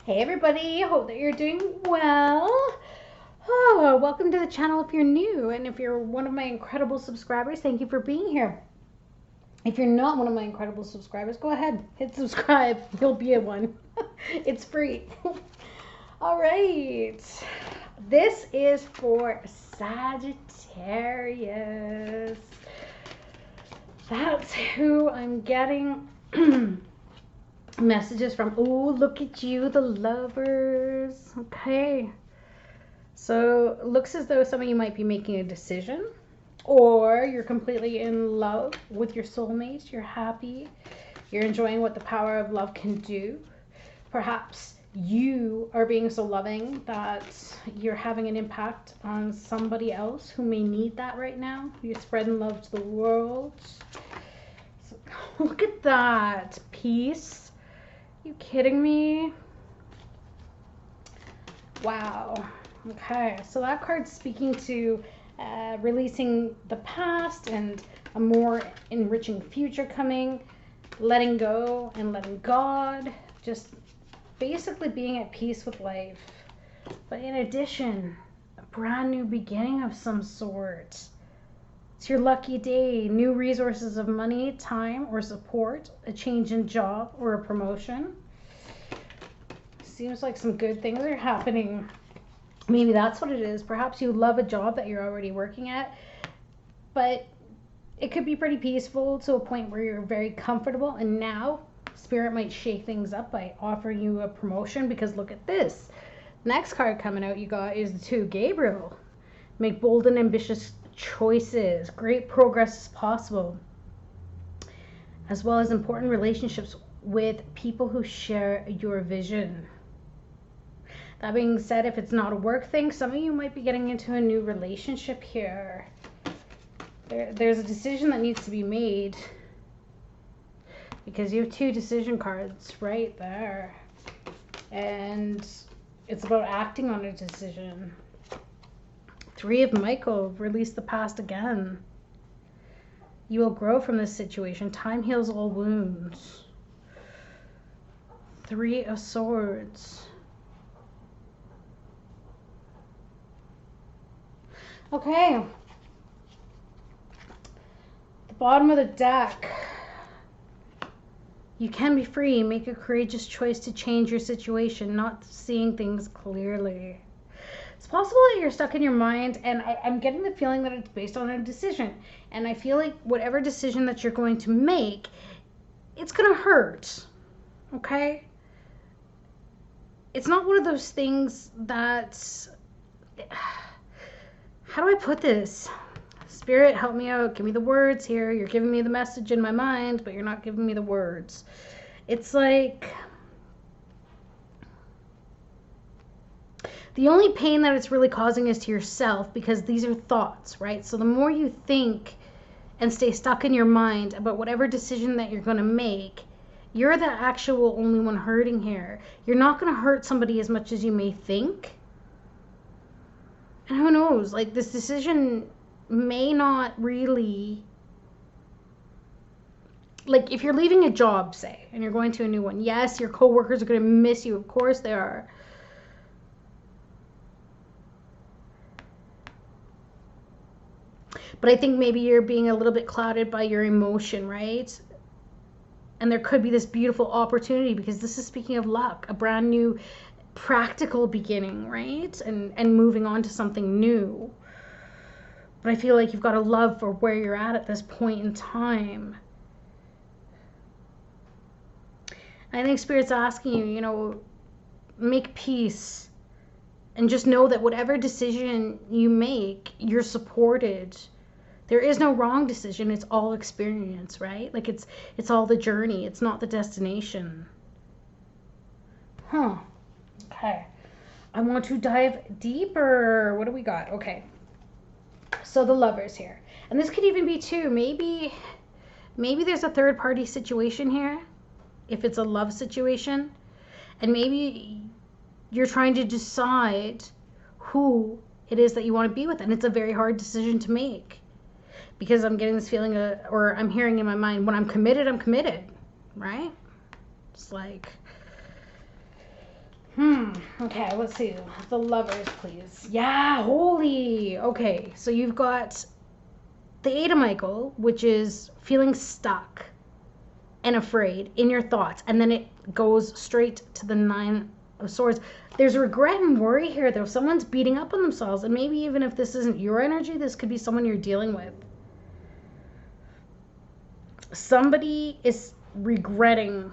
Hey everybody, hope that you're doing well. Oh, welcome to the channel if you're new, and if you're one of my incredible subscribers, thank you for being here. If you're not one of my incredible subscribers, go ahead, hit subscribe. You'll be a one. It's free. All right. This is for Sagittarius. That's who I'm getting messages from. Oh, look at you, the lovers. Okay. So it looks as though some of you might be making a decision, or you're completely in love with your soulmate. You're happy. You're enjoying what the power of love can do. Perhaps you are being so loving that you're having an impact on somebody else who may need that right now. You're spreading love to the world. So, look at that. Peace. You kidding me? Wow. Okay, so that card's speaking to releasing the past and a more enriching future coming, letting go and letting God, just basically being at peace with life. But in addition, a brand new beginning of some sort. It's your lucky day, new resources of money, time, or support, a change in job or a promotion. Seems like some good things are happening. Maybe that's what it is. Perhaps you love a job that you're already working at, but it could be pretty peaceful to a point where you're very comfortable, and now Spirit might shake things up by offering you a promotion, because look at this. Next card coming out you got is the 2, Gabriel. Make bold and ambitious choices. Great progress is possible, as well as important relationships with people who share your vision. That being said, if it's not a work thing, some of you might be getting into a new relationship here. There's a decision that needs to be made, because you have 2 decision cards right there. And it's about acting on a decision. 3 of Michael, release the past again. You will grow from this situation. Time heals all wounds. 3 of Swords. Okay. The bottom of the deck. You can be free. Make a courageous choice to change your situation, not seeing things clearly. It's possible that you're stuck in your mind, and I'm getting the feeling that it's based on a decision. And I feel like whatever decision that you're going to make, it's going to hurt. Okay? It's not one of those things that... How do I put this? Spirit, help me out. Give me the words here. You're giving me the message in my mind, but you're not giving me the words. It's like... the only pain that it's really causing is to yourself, because these are thoughts, right? So the more you think and stay stuck in your mind about whatever decision that you're going to make, you're the actual only one hurting here. You're not going to hurt somebody as much as you may think. And who knows, like, this decision may not really, like, if you're leaving a job, say, and you're going to a new one, yes, your coworkers are going to miss you, of course they are. But I think maybe you're being a little bit clouded by your emotion, right? And there could be this beautiful opportunity, because this is speaking of luck, a brand new practical beginning, right? And moving on to something new. But I feel like you've got a love for where you're at this point in time. I think Spirit's asking you, you know, make peace, and just know that whatever decision you make, you're supported. There is no wrong decision. It's all experience, right? Like, it's all the journey. It's not the destination. Huh. Okay. I want to dive deeper. What do we got? Okay. So the lovers here. And this could even be 2. Maybe there's a third party situation here, if it's a love situation. And maybe you're trying to decide who it is that you want to be with. And it's a very hard decision to make, because I'm getting this feeling, or I'm hearing in my mind, when I'm committed, right? It's like, Okay, let's see. The Lovers, please. Yeah, holy. Okay, so you've got the Eight of Michael, which is feeling stuck and afraid in your thoughts. And then it goes straight to the Nine of Swords. There's regret and worry here, though. Someone's beating up on themselves. And maybe even if this isn't your energy, this could be someone you're dealing with. Somebody is regretting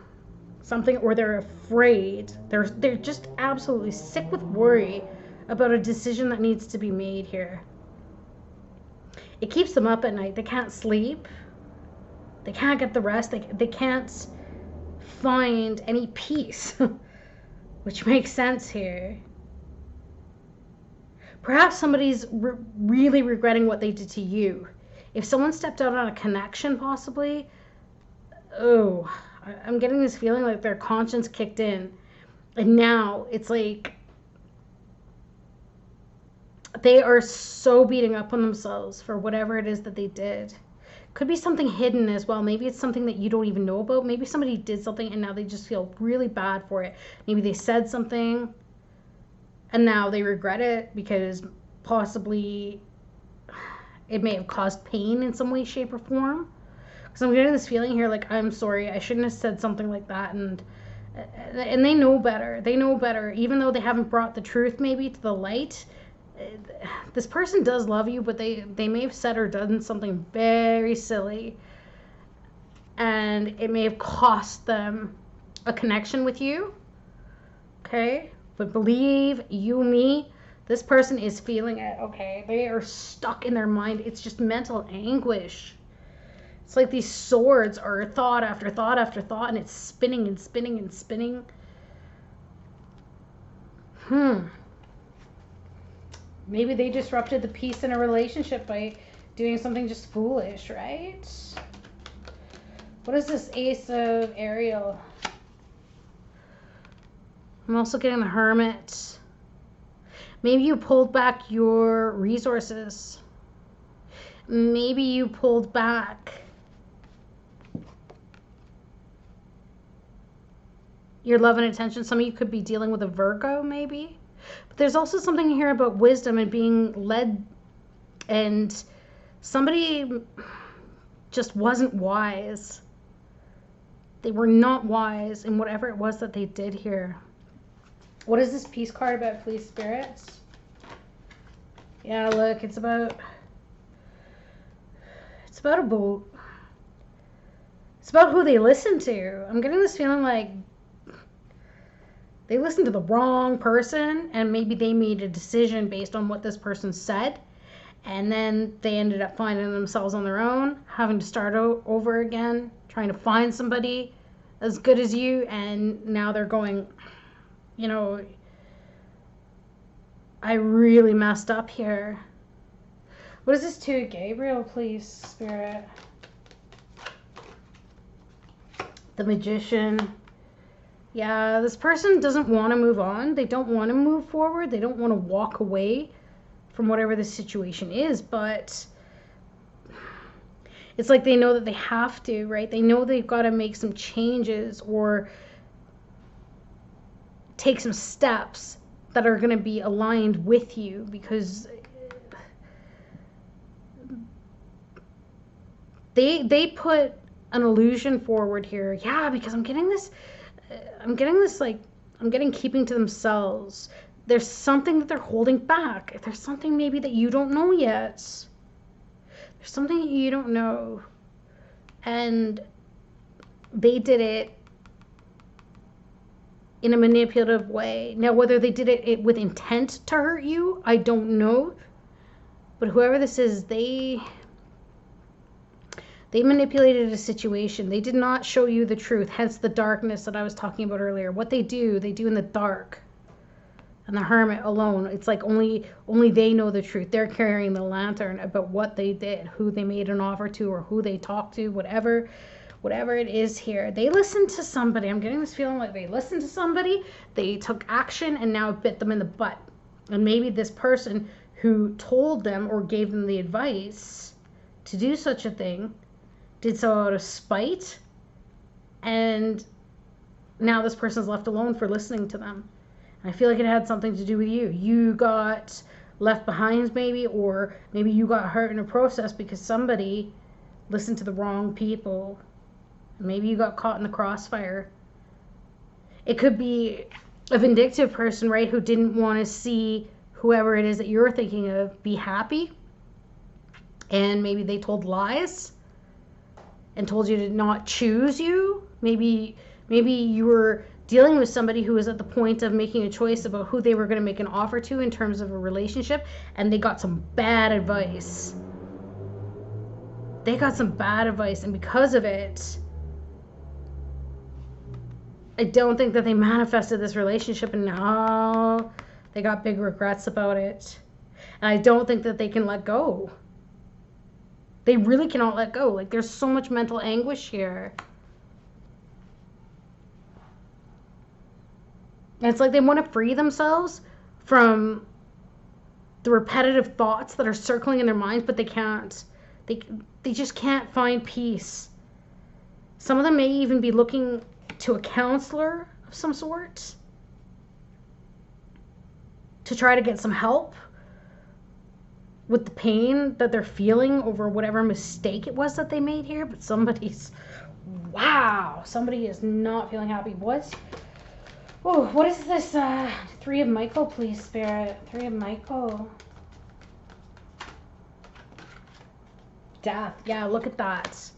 something, or they're afraid. They're just absolutely sick with worry about a decision that needs to be made here. It keeps them up at night. They can't sleep. They can't get the rest. They can't find any peace, which makes sense here. Perhaps somebody's really regretting what they did to you. If someone stepped out on a connection, possibly, oh, I'm getting this feeling like their conscience kicked in. And now it's like they are so beating up on themselves for whatever it is that they did. Could be something hidden as well. Maybe it's something that you don't even know about. Maybe somebody did something and now they just feel really bad for it. Maybe they said something and now they regret it because possibly it may have caused pain in some way, shape, or form. Because I'm getting this feeling here like, I'm sorry, I shouldn't have said something like that. And they know better. They know better. Even though they haven't brought the truth maybe to the light, this person does love you, but they may have said or done something very silly. And it may have cost them a connection with you. Okay? But believe you me, this person is feeling it. Okay? They are stuck in their mind. It's just mental anguish. It's like these swords are thought after thought after thought, and it's spinning and spinning and spinning. Maybe they disrupted the peace in a relationship by doing something just foolish, right? What is this Ace of Ariel? I'm also getting the Hermit. Maybe you pulled back your resources. Maybe you pulled back your love and attention. Some of you could be dealing with a Virgo, maybe. But there's also something here about wisdom and being led, and somebody just wasn't wise. They were not wise in whatever it was that they did here. What is this peace card about, please, spirits? Yeah, look, it's about a boat. It's about who they listen to. I'm getting this feeling like they listened to the wrong person, and maybe they made a decision based on what this person said, and then they ended up finding themselves on their own, having to start over again, trying to find somebody as good as you, and now they're going, you know, I really messed up here. What is this to Gabriel, please, Spirit? The Magician. Yeah, this person doesn't want to move on. They don't want to move forward. They don't want to walk away from whatever the situation is, but it's like they know that they have to, right? They know they've got to make some changes or take some steps that are going to be aligned with you, because they put an illusion forward here. Yeah, because I'm getting keeping to themselves. There's something that they're holding back. There's something maybe that you don't know yet. There's something that you don't know. And they did it in a manipulative way. Now, whether they did it with intent to hurt you, I don't know. But whoever this is, they manipulated a situation. They did not show you the truth, hence the darkness that I was talking about earlier. What they do in the dark. And the Hermit alone, it's like only they know the truth. They're carrying the lantern about what they did, who they made an offer to, or who they talked to, whatever it is here. They listened to somebody. I'm getting this feeling like they listened to somebody, they took action, and now it bit them in the butt. And maybe this person who told them or gave them the advice to do such a thing did so out of spite, and now this person's left alone for listening to them. I feel like it had something to do with you. You got left behind maybe, or maybe you got hurt in a process because somebody listened to the wrong people. Maybe you got caught in the crossfire. It could be a vindictive person, right, who didn't want to see whoever it is that you're thinking of be happy. And maybe they told lies and told you to not choose you. Maybe you were dealing with somebody who was at the point of making a choice about who they were going to make an offer to in terms of a relationship, and they got some bad advice. They got some bad advice, and because of it, I don't think that they manifested this relationship, and now they got big regrets about it. And I don't think that they can let go. They really cannot let go. Like, there's so much mental anguish here. And it's like they want to free themselves from the repetitive thoughts that are circling in their minds, but they can't. They just can't find peace. Some of them may even be looking to a counselor of some sort to try to get some help with the pain that they're feeling over whatever mistake it was that they made here. But somebody is not feeling happy. What is this? Three of Michael, please, Spirit. Three of Michael. Death. Yeah, look at that.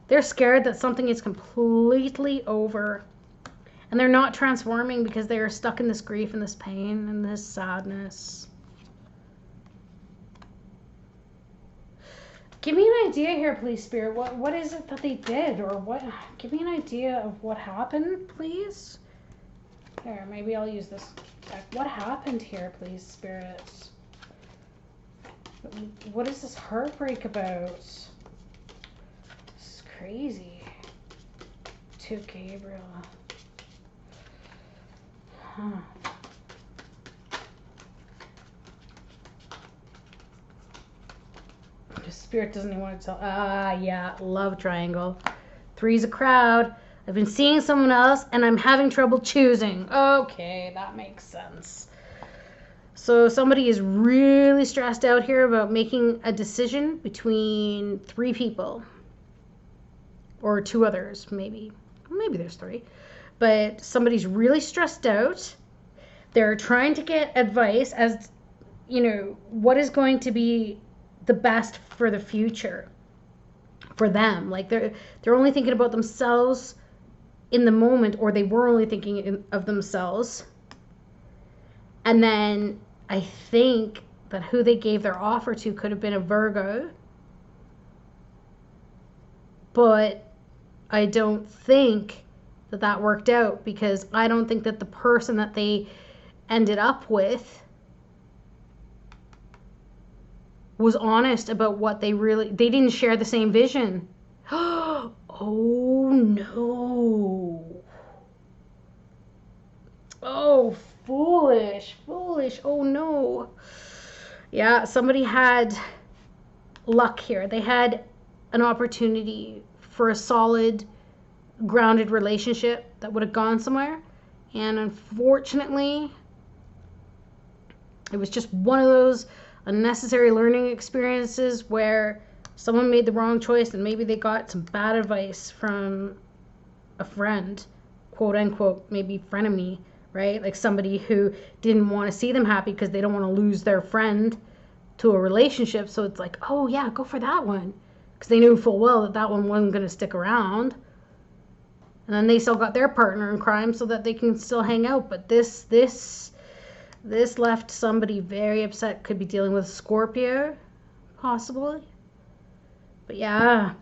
They're scared that something is completely over. And they're not transforming because they are stuck in this grief and this pain and this sadness. Give me an idea here, please, Spirit. What is it that they did? Or what? Give me an idea of what happened, please. Here, maybe I'll use this deck. What happened here, please, Spirit? What is this heartbreak about? This is crazy. To Gabriel. Huh. Spirit doesn't even want to tell. Yeah, love triangle. Three's a crowd. I've been seeing someone else and I'm having trouble choosing. Okay, that makes sense. So somebody is really stressed out here about making a decision between three people. Or two others, maybe. Maybe there's three. But somebody's really stressed out. They're trying to get advice as, what is going to be the best for the future for them. Like they're only thinking about themselves in the moment, or they were only thinking of themselves. And then I think that who they gave their offer to could have been a Virgo, but I don't think that worked out, because I don't think that the person that they ended up with was honest about what they didn't share the same vision. Oh no. Oh, foolish. Oh no. Yeah, somebody had luck here. They had an opportunity for a solid, grounded relationship that would have gone somewhere. And unfortunately, it was just one of those unnecessary learning experiences where someone made the wrong choice and maybe they got some bad advice from a friend, quote unquote, maybe frenemy, right? Like somebody who didn't want to see them happy because they don't want to lose their friend to a relationship. So it's like, oh yeah, go for that one, because they knew full well that one wasn't going to stick around. And then they still got their partner in crime so that they can still hang out. But this left somebody very upset. Could be dealing with Scorpio, possibly. But yeah.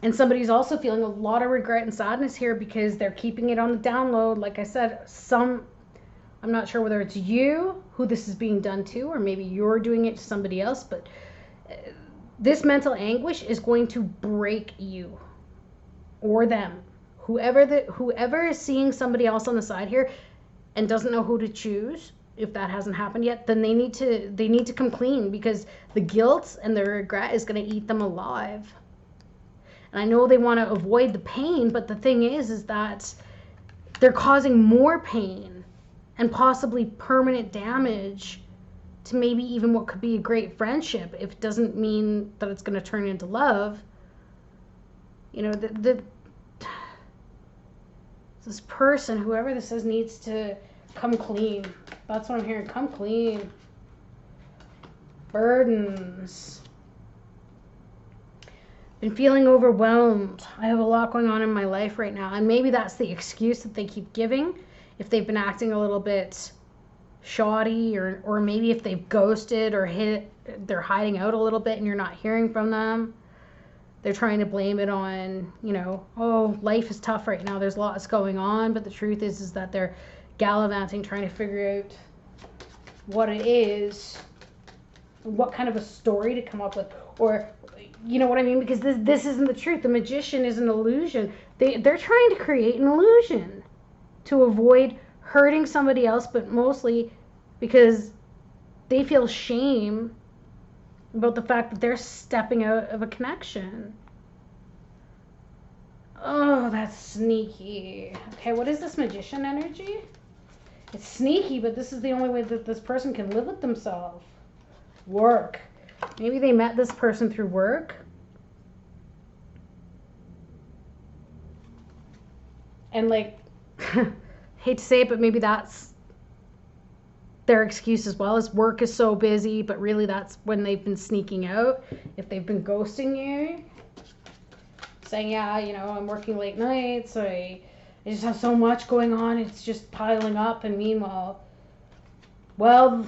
And somebody's also feeling a lot of regret and sadness here because they're keeping it on the download. Like I said, I'm not sure whether it's you who this is being done to, or maybe you're doing it to somebody else. But this mental anguish is going to break you or them. Whoever is seeing somebody else on the side here and doesn't know who to choose, if that hasn't happened yet, then they need to come clean, because the guilt and the regret is going to eat them alive. And I know they want to avoid the pain, but the thing is that they're causing more pain and possibly permanent damage to maybe even what could be a great friendship, if it doesn't mean that it's going to turn into love. You know, this person, whoever this is, needs to come clean. That's what I'm hearing. Come clean. Burdens. Been feeling overwhelmed. I have a lot going on in my life right now. And maybe that's the excuse that they keep giving. If they've been acting a little bit shoddy, or maybe if they've ghosted or they're hiding out a little bit and you're not hearing from them. They're trying to blame it on, you know, oh, life is tough right now. There's lots going on. But the truth is that they're gallivanting, trying to figure out what it is, what kind of a story to come up with, or, you know what I mean? Because this isn't the truth. The magician is an illusion. They're trying to create an illusion to avoid hurting somebody else, but mostly because they feel shame about the fact that they're stepping out of a connection. Oh, that's sneaky. Okay, what is this magician energy? It's sneaky, but this is the only way that this person can live with themselves. Work. Maybe they met this person through work. And like, hate to say it, but maybe that's their excuse as well, as work is so busy, but really that's when they've been sneaking out. If they've been ghosting you, saying, yeah, you know, I'm working late nights, I just have so much going on, it's just piling up. And meanwhile, well,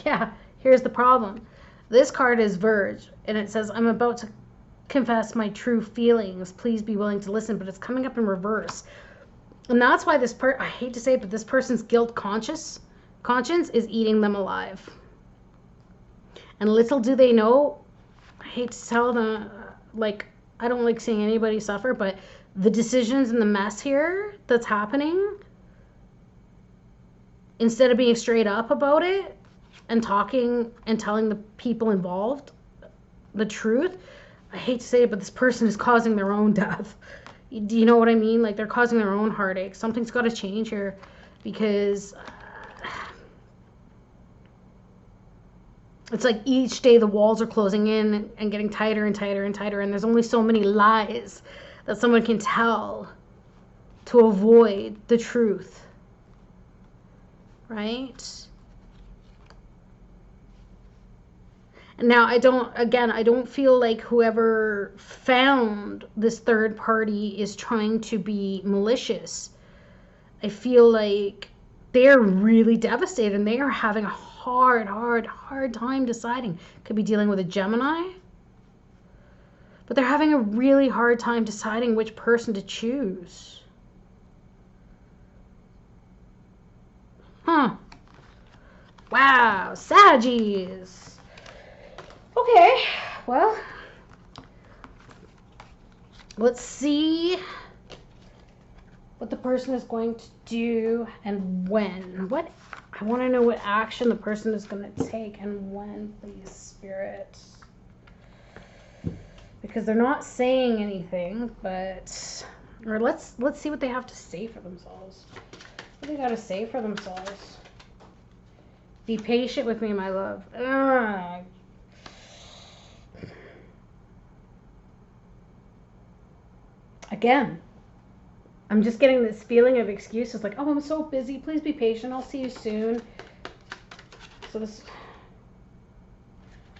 yeah, here's the problem. This card is Verge, and it says, I'm about to confess my true feelings. Please be willing to listen, but it's coming up in reverse. And that's why I hate to say it, but this person's guilt conscience is eating them alive. And little do they know, I hate to tell them, like, I don't like seeing anybody suffer, but the decisions and the mess here that's happening, instead of being straight up about it and talking and telling the people involved the truth, I hate to say it, but this person is causing their own death. Do you know what I mean? Like, they're causing their own heartache. Something's got to change here, because it's like each day the walls are closing in and getting tighter and tighter and tighter, and there's only so many lies that someone can tell to avoid the truth, right? And now I don't feel like whoever found this third party is trying to be malicious. I feel like they're really devastated and they are having a hard time deciding. Could be dealing with a Gemini, but they're having a really hard time deciding which person to choose. Huh. Wow, Saggies. Okay, well, let's see what the person is going to do and when. I want to know what action the person is going to take and when, please, Spirit. Because they're not saying anything, or let's see what they have to say for themselves. What do they got to say for themselves? Be patient with me, my love. Again, I'm just getting this feeling of excuses, like, oh, I'm so busy, please be patient, I'll see you soon. So this,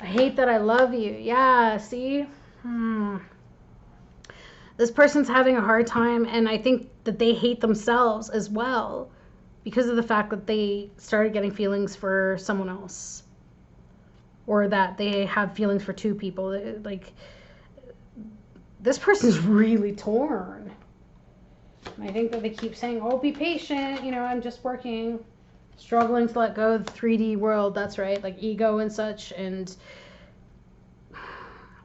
I hate that I love you. Yeah, see? This person's having a hard time, and I think that they hate themselves as well because of the fact that they started getting feelings for someone else, or that they have feelings for two people. Like, this person's really torn. And I think that they keep saying, oh, be patient, you know, I'm just working, struggling to let go of the 3D world. That's right, like ego and such. And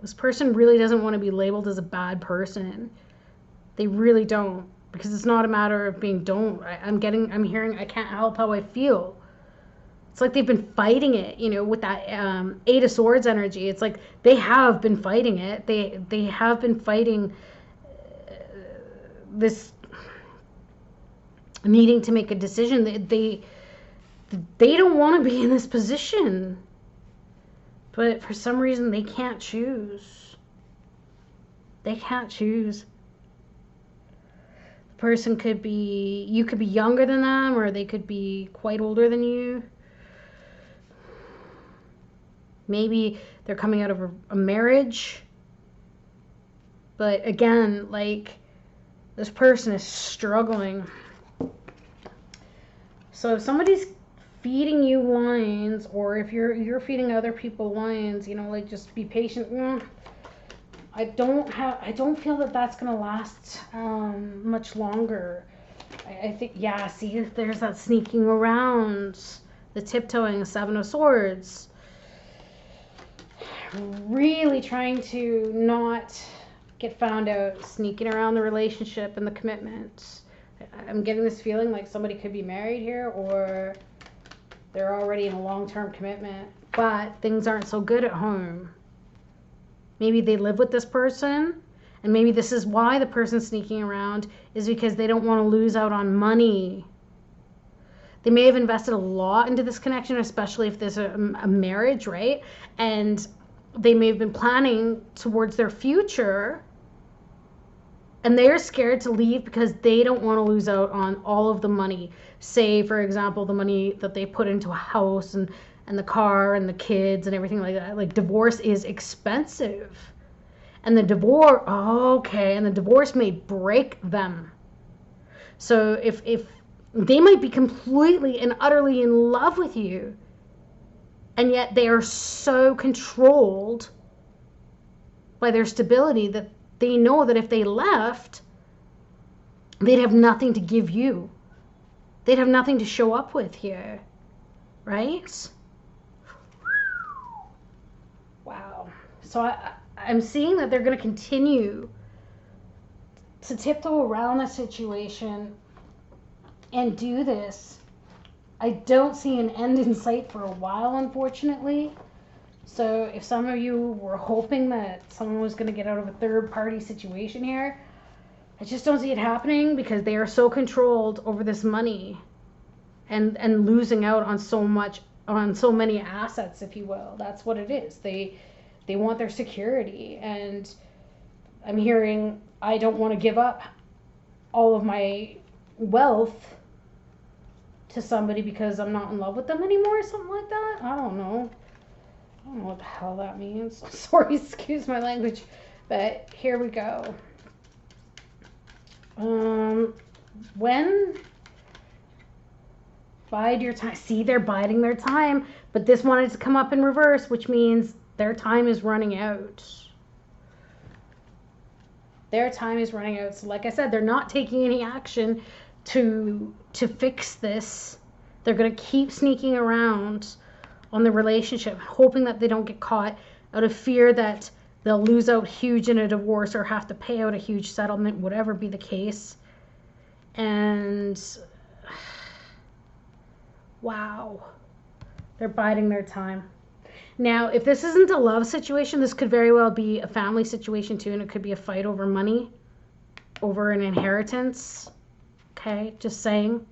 this person really doesn't want to be labeled as a bad person. They really don't, because it's not a matter of being I'm hearing I can't help how I feel. It's like they've been fighting it, you know, with that Eight of Swords energy. It's like they have been fighting it. They have been fighting this needing to make a decision. They don't want to be in this position, but for some reason they can't choose. They can't choose. The person could be, you could be younger than them, or they could be quite older than you. Maybe they're coming out of a marriage. But again, like, this person is struggling. So if somebody's feeding you lines, or if you're feeding other people lines, you know, like, just be patient. I don't feel that that's gonna last much longer. I think, yeah, see, there's that sneaking around, the tiptoeing, 7 of Swords. Really trying to not get found out, sneaking around the relationship and the commitment. I'm getting this feeling like somebody could be married here, or they're already in a long-term commitment, but things aren't so good at home. Maybe they live with this person, and maybe this is why the person's sneaking around, is because they don't want to lose out on money. They may have invested a lot into this connection, especially if there's a marriage, right? And they may have been planning towards their future, and they're scared to leave because they don't want to lose out on all of the money. Say, for example, the money that they put into a house and the car and the kids and everything like that. Like, divorce is expensive. And the divorce may break them. So if they might be completely and utterly in love with you, and yet they are so controlled by their stability that they know that if they left, they'd have nothing to give you. They'd have nothing to show up with here, right? Wow. So I'm seeing that they're going to continue to tiptoe around the situation and do this. I don't see an end in sight for a while, unfortunately. So if some of you were hoping that someone was going to get out of a third-party situation here, I just don't see it happening, because they are so controlled over this money and losing out on so many assets, if you will. That's what it is. They want their security, and I'm hearing, I don't want to give up all of my wealth to somebody because I'm not in love with them anymore, something like that. I don't know what the hell that means. Sorry, excuse my language, but here we go. When bide your time. See, they're biding their time, but this wanted to come up in reverse, which means their time is running out. Their time is running out. So like I said, they're not taking any action to fix this. They're going to keep sneaking around on the relationship, hoping that they don't get caught, out of fear that they'll lose out huge in a divorce or have to pay out a huge settlement, whatever be the case. And wow, they're biding their time. Now, if this isn't a love situation, this could very well be a family situation too, and it could be a fight over money, over an inheritance. Okay, just saying.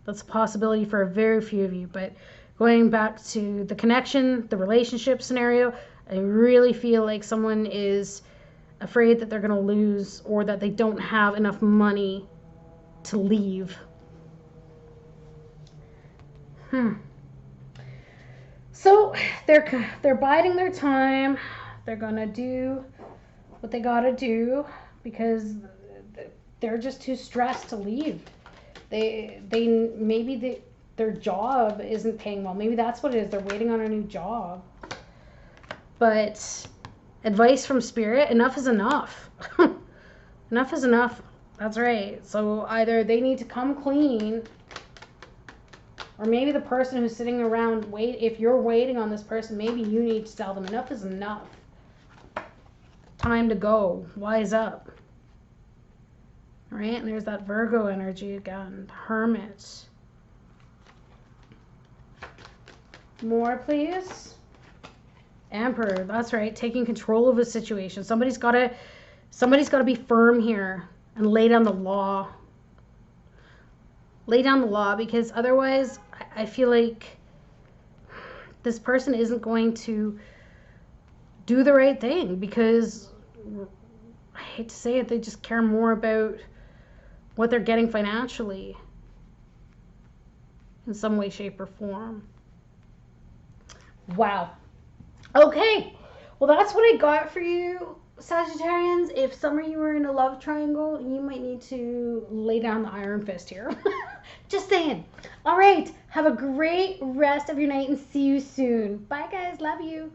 That's a possibility for a very few of you. But going back to the connection, the relationship scenario, I really feel like someone is afraid that they're going to lose, or that they don't have enough money to leave. So they're biding their time. They're going to do what they got to do, because they're just too stressed to leave. Their job isn't paying well. Maybe that's what it is. They're waiting on a new job. But advice from Spirit, enough is enough. Enough is enough. That's right. So either they need to come clean, or maybe the person who's sitting around, if you're waiting on this person, maybe you need to tell them enough is enough. Time to go. Wise up. All right, and there's that Virgo energy again. Hermit. More, please. Emperor. That's right. Taking control of a situation. Somebody's got to be firm here and lay down the law. lay down the law, because otherwise I feel like this person isn't going to do the right thing, because I hate to say it, they just care more about what they're getting financially in some way, shape, or form. Wow. Okay. Well, that's what I got for you, Sagittarians. If some of you are in a love triangle, you might need to lay down the iron fist here. Just saying. All right. Have a great rest of your night and see you soon. Bye, guys. Love you.